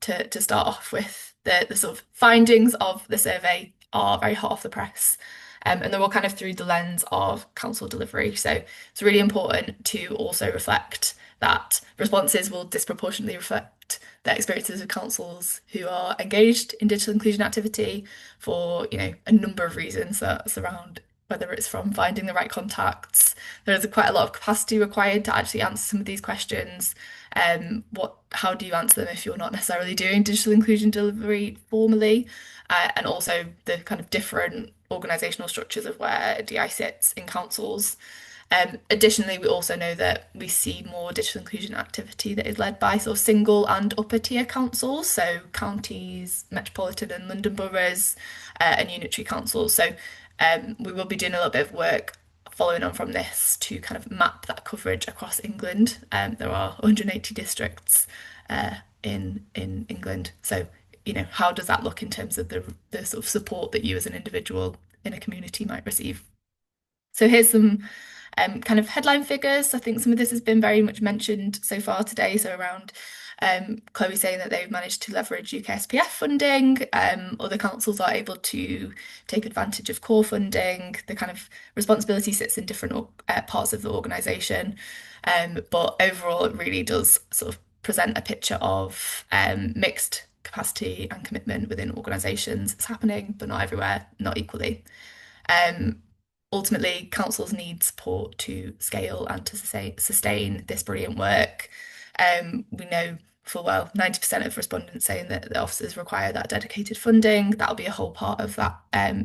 to start off with, the sort of findings of the survey are very hot off the press, and they're all kind of through the lens of council delivery. So it's really important to also reflect that responses will disproportionately reflect the experiences of councils who are engaged in digital inclusion activity for, a number of reasons that surround, whether it's from finding the right contacts. There is quite a lot of capacity required to actually answer some of these questions. How do you answer them if you're not necessarily doing digital inclusion delivery formally? And also the kind of different organisational structures of where DI sits in councils. Additionally, we also know that we see more digital inclusion activity that is led by sort of single and upper tier councils, so counties, metropolitan and London boroughs, and unitary councils. So we will be doing a little bit of work following on from this to kind of map that coverage across England. There are 180 districts in England. So, how does that look in terms of the sort of support that you as an individual in a community might receive? So here's some kind of headline figures. I think some of this has been very much mentioned so far today. So around Chloe saying that they've managed to leverage UK SPF funding. Other councils are able to take advantage of core funding. The kind of responsibility sits in different parts of the organisation. But overall, it really does sort of present a picture of mixed capacity and commitment within organisations. It's happening, but not everywhere, not equally. Ultimately, councils need support to scale and to sustain this brilliant work. We know full well 90% of respondents saying that the officers require that dedicated funding. That'll be a whole part of that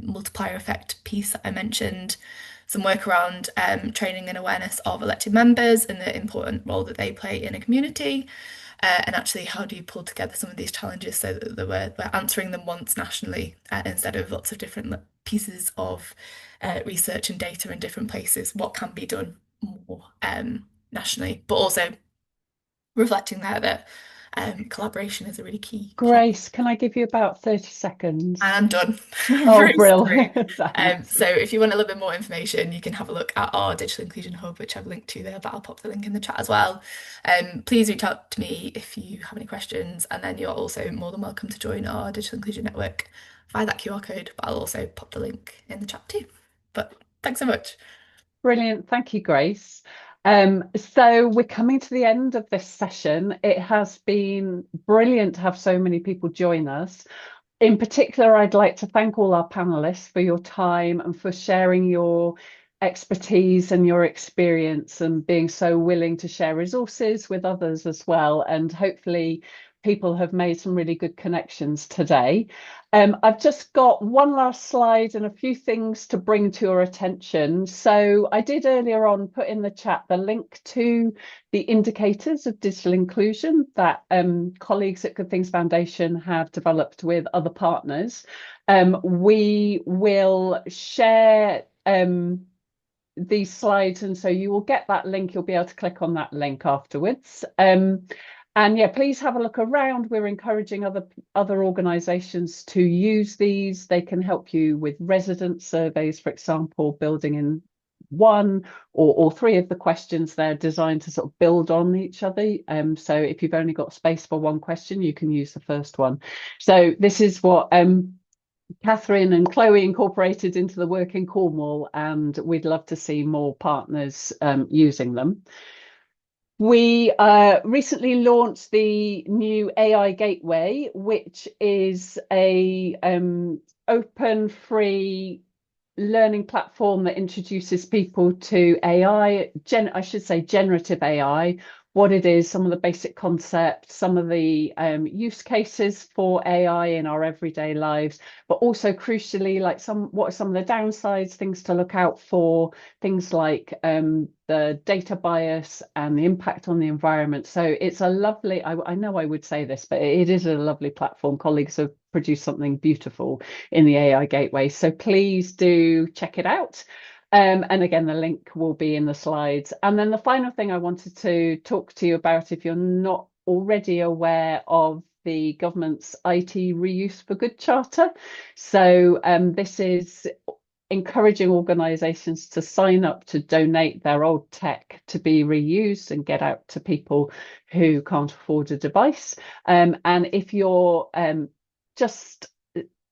multiplier effect piece that I mentioned. Some work around training and awareness of elected members and the important role that they play in a community. And actually, how do you pull together some of these challenges so that we're answering them once nationally instead of lots of different pieces of research and data in different places? What can be done more nationally, but also reflecting there that Collaboration is a really key part. Grace, can I give you about 30 seconds? And I'm done. Oh, Very brilliant. sorry. So if you want a little bit more information, you can have a look at our Digital Inclusion Hub, which I've linked to there, but I'll pop the link in the chat as well. Please reach out to me if you have any questions, and then you're also more than welcome to join our Digital Inclusion Network via that QR code, but I'll also pop the link in the chat too. But thanks so much. Brilliant. Thank you, Grace. So we're coming to the end of this session. It has been brilliant to have so many people join us. In particular, I'd like to thank all our panelists for your time and for sharing your expertise and your experience and being so willing to share resources with others as well. And hopefully people have made some really good connections today. I've just got one last slide and a few things to bring to your attention. So I did earlier on put in the chat the link to the indicators of digital inclusion that colleagues at Good Things Foundation have developed with other partners. We will share these slides, and so you will get that link. You'll be able to click on that link afterwards. And yeah, please have a look around. We're encouraging other organisations to use these. They can help you with resident surveys, for example, building in one or all three of the questions. They're designed to sort of build on each other. So if you've only got space for one question, you can use the first one. So this is what Catherine and Chloe incorporated into the work in Cornwall, and we'd love to see more partners using them. We recently launched the new AI Gateway, which is a open, free learning platform that introduces people to AI, I should say generative AI, what it is, some of the basic concepts, some of the use cases for AI in our everyday lives, but also crucially, like what are some of the downsides, things to look out for, things like the data bias and the impact on the environment. So it's a lovely, I know I would say this, but it is a lovely platform. Colleagues have produced something beautiful in the AI Gateway. So please do check it out. And again, the link will be in the slides. And then the final thing I wanted to talk to you about, if you're not already aware of the government's IT Reuse for Good Charter. So this is encouraging organisations to sign up to donate their old tech to be reused and get out to people who can't afford a device. And if you're just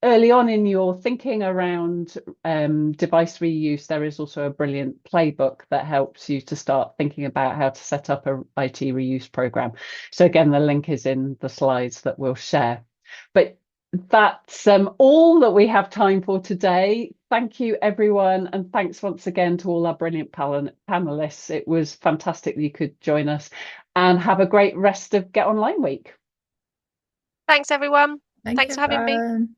early on in your thinking around device reuse, there is also a brilliant playbook that helps you to start thinking about how to set up an IT reuse program. So again, the link is in the slides that we'll share. But that's all that we have time for today. Thank you, everyone. And thanks once again to all our brilliant panelists. It was fantastic that you could join us, and have a great rest of Get Online Week. Thanks, everyone. Thank Thanks you, for having me. everyone.